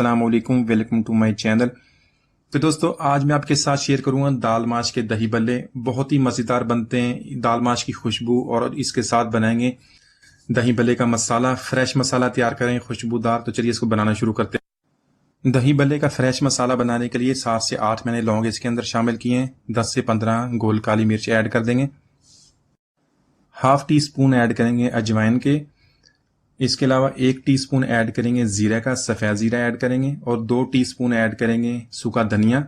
अस्सलाम वालेकुम, welcome to my channel. तो दोस्तों आज मैं आपके साथ शेयर करूंगा दाल माश के दही बल्ले। बहुत ही मज़ेदार बनते हैं। दाल माश की खुशबू और इसके साथ बनाएंगे दही बल्ले का मसाला। फ्रेश मसाला तैयार करें खुशबूदार। तो चलिए इसको बनाना शुरू करते हैं। दही बल्ले का फ्रेश मसाला बनाने के लिए 7 से 8 मैंने लौंग इसके अंदर शामिल किए हैं। 10 से 15 गोल काली मिर्च ऐड कर देंगे। हाफ टी स्पून ऐड करेंगे अजवाइन के। इसके अलावा 1 टीस्पून ऐड करेंगे जीरा का, सफ़ेद जीरा ऐड करेंगे और 2 टीस्पून ऐड करेंगे सूखा धनिया।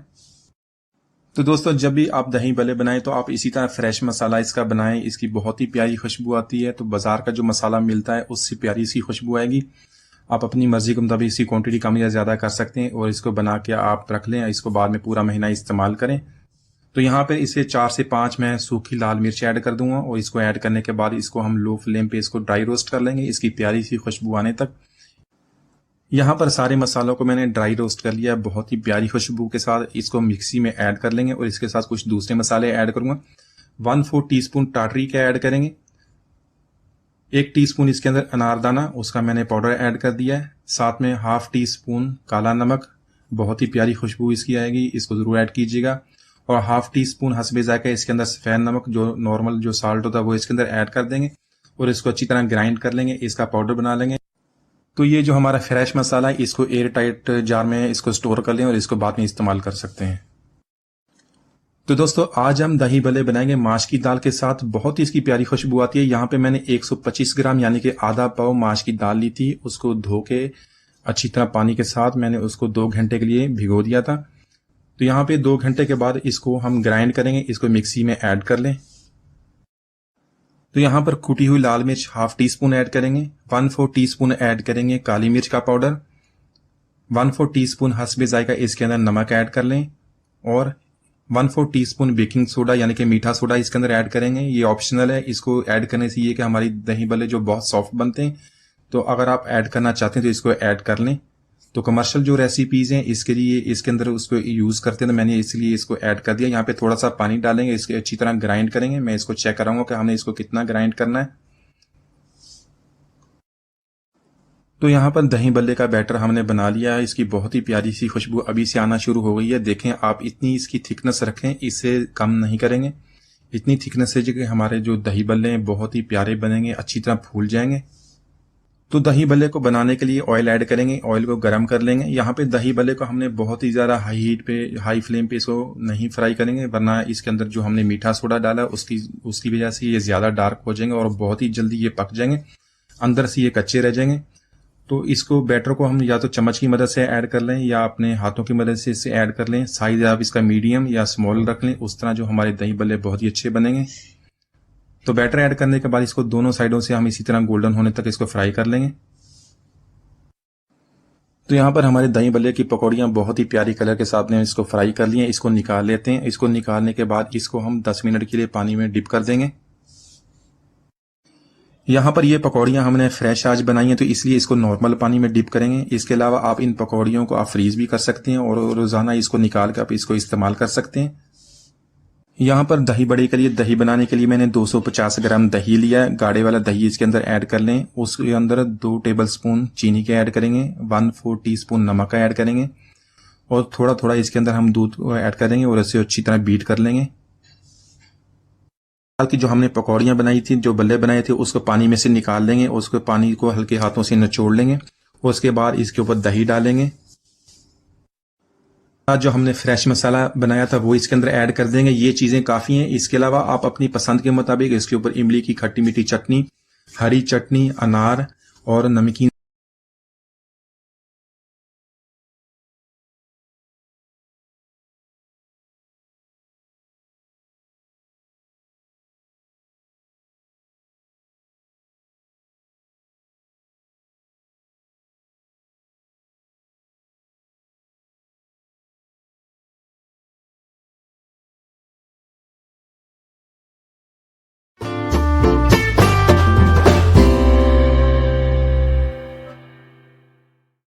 तो दोस्तों जब भी आप दही बल्ले बनाएं तो आप इसी तरह फ्रेश मसाला इसका बनाएं। इसकी बहुत ही प्यारी खुशबू आती है। तो बाजार का जो मसाला मिलता है उससे प्यारी इसकी खुशबू आएगी। आप अपनी मर्जी के मुताबिक इसकी क्वांटिटी कम या ज़्यादा कर सकते हैं और इसको बना के आप रख लें। इसको बाद में पूरा महीना इस्तेमाल करें। तो यहाँ पे इसे 4 से 5 मैं सूखी लाल मिर्च ऐड कर दूंगा और इसको ऐड करने के बाद इसको हम लो फ्लेम पे इसको ड्राई रोस्ट कर लेंगे इसकी प्यारी सी खुशबू आने तक। यहाँ पर सारे मसालों को मैंने ड्राई रोस्ट कर लिया है बहुत ही प्यारी खुशबू के साथ। इसको मिक्सी में ऐड कर लेंगे और इसके साथ कुछ दूसरे मसाले ऐड करूंगा। 1/4 टीस्पून टाटरी का ऐड करेंगे। 1 टीस्पून इसके अंदर अनारदाना, उसका मैंने पाउडर ऐड कर दिया है। साथ में हाफ टी स्पून काला नमक, बहुत ही प्यारी खुशबू इसकी आएगी, इसको जरूर ऐड कीजिएगा। और हाफ टी स्पून हस्बे जायका इसके अंदर सफेद नमक, जो नॉर्मल जो साल्ट होता है वो इसके अंदर ऐड कर देंगे और इसको अच्छी तरह ग्राइंड कर लेंगे, इसका पाउडर बना लेंगे। तो ये जो हमारा फ्रेश मसाला है इसको एयर टाइट जार में इसको स्टोर कर लें और इसको बाद में इस्तेमाल कर सकते हैं। तो दोस्तों आज हम दही बल्ले बनाएंगे माश की दाल के साथ। बहुत ही इसकी प्यारी खुशबू आती है। यहाँ पे मैंने 125 ग्राम यानी कि आधा पाव माश की दाल ली थी। उसको धो के अच्छी तरह पानी के साथ मैंने उसको 2 घंटे के लिए भिगो दिया था। तो यहाँ पे 2 घंटे के बाद इसको हम ग्राइंड करेंगे, इसको मिक्सी में ऐड कर लें। तो यहाँ पर कुटी हुई लाल मिर्च हाफ टी स्पून ऐड करेंगे। 1/4 टीस्पून ऐड करेंगे काली मिर्च का पाउडर। 1/4 टीस्पून हस्बे जायका इसके अंदर नमक ऐड कर लें और 1/4 टीस्पून बेकिंग सोडा यानी कि मीठा सोडा इसके अंदर ऐड करेंगे। ये ऑप्शनल है। इसको ऐड करने से ये कि हमारी दही बल्ले जो बहुत सॉफ्ट बनते हैं। तो अगर आप ऐड करना चाहते हैं तो इसको ऐड कर लें। तो कमर्शियल जो रेसिपीज हैं इसके लिए इसके अंदर उसको यूज करते हैं, तो मैंने इसलिए इसको ऐड कर दिया। यहाँ पे थोड़ा सा पानी डालेंगे, इसके अच्छी तरह ग्राइंड करेंगे। मैं इसको चेक कराऊंगा कि हमने इसको कितना ग्राइंड करना है। तो यहाँ पर दही बल्ले का बैटर हमने बना लिया है। इसकी बहुत ही प्यारी सी खुशबू अभी से आना शुरू हो गई है। देखें आप इतनी इसकी थिकनेस रखें, इससे कम नहीं करेंगे। इतनी थिकनेस से जो हमारे जो दही बल्ले हैं बहुत ही प्यारे बनेंगे, अच्छी तरह फूल जाएंगे। तो दही बल्ले को बनाने के लिए ऑयल ऐड करेंगे, ऑयल को गर्म कर लेंगे। यहाँ पे दही बल्ले को हमने बहुत ही ज़्यादा हाई हीट पे, हाई फ्लेम पे इसको नहीं फ्राई करेंगे, वरना इसके अंदर जो हमने मीठा सोडा डाला उसकी वजह से ये ज़्यादा डार्क हो जाएंगे और बहुत ही जल्दी ये पक जाएंगे, अंदर से ये कच्चे रह जाएंगे। तो इसको बैटर को हम या तो चम्मच की मदद से ऐड कर लें या अपने हाथों की मदद से इसे ऐड कर लें। साइज आप इसका मीडियम या स्मॉल रख लें, उस तरह जो हमारे दही बल्ले बहुत ही अच्छे बनेंगे। तो बैटर ऐड करने के बाद इसको दोनों साइडों से हम इसी तरह गोल्डन होने तक इसको फ्राई कर लेंगे। तो यहाँ पर हमारे दही बल्ले की पकौड़ियाँ बहुत ही प्यारी कलर के साथ में इसको फ्राई कर लिए। इसको निकाल लेते हैं। इसको निकालने के बाद इसको हम 10 मिनट के लिए पानी में डिप कर देंगे। यहाँ पर ये पकौड़ियाँ हमने फ्रेश आज बनाई हैं तो इसलिए इसको नॉर्मल पानी में डिप करेंगे। इसके अलावा आप इन पकौड़ियों को आप फ्रीज भी कर सकते हैं और रोजाना इसको निकाल कर आप इसको इस्तेमाल कर सकते हैं। यहाँ पर दही बड़े के लिए, दही बनाने के लिए मैंने 250 ग्राम दही लिया है। गाढ़े वाला दही इसके अंदर ऐड कर लें। उसके अंदर 2 टेबलस्पून चीनी के ऐड करेंगे। 1/4 टीस्पून नमक का ऐड करेंगे और थोड़ा थोड़ा इसके अंदर हम दूध ऐड करेंगे और इसे अच्छी तरह बीट कर लेंगे। की जो हमने पकौड़ियाँ बनाई थी, जो बल्ले बनाए थे, उसको पानी में से निकाल लेंगे। उसके पानी को हल्के हाथों से निचोड़ लेंगे और उसके बाद इसके ऊपर दही डालेंगे। जो हमने फ्रेश मसाला बनाया था वो इसके अंदर ऐड कर देंगे। ये चीजें काफी हैं। इसके अलावा आप अपनी पसंद के मुताबिक इसके ऊपर इमली की खट्टी मीठी चटनी, हरी चटनी, अनार और नमकीन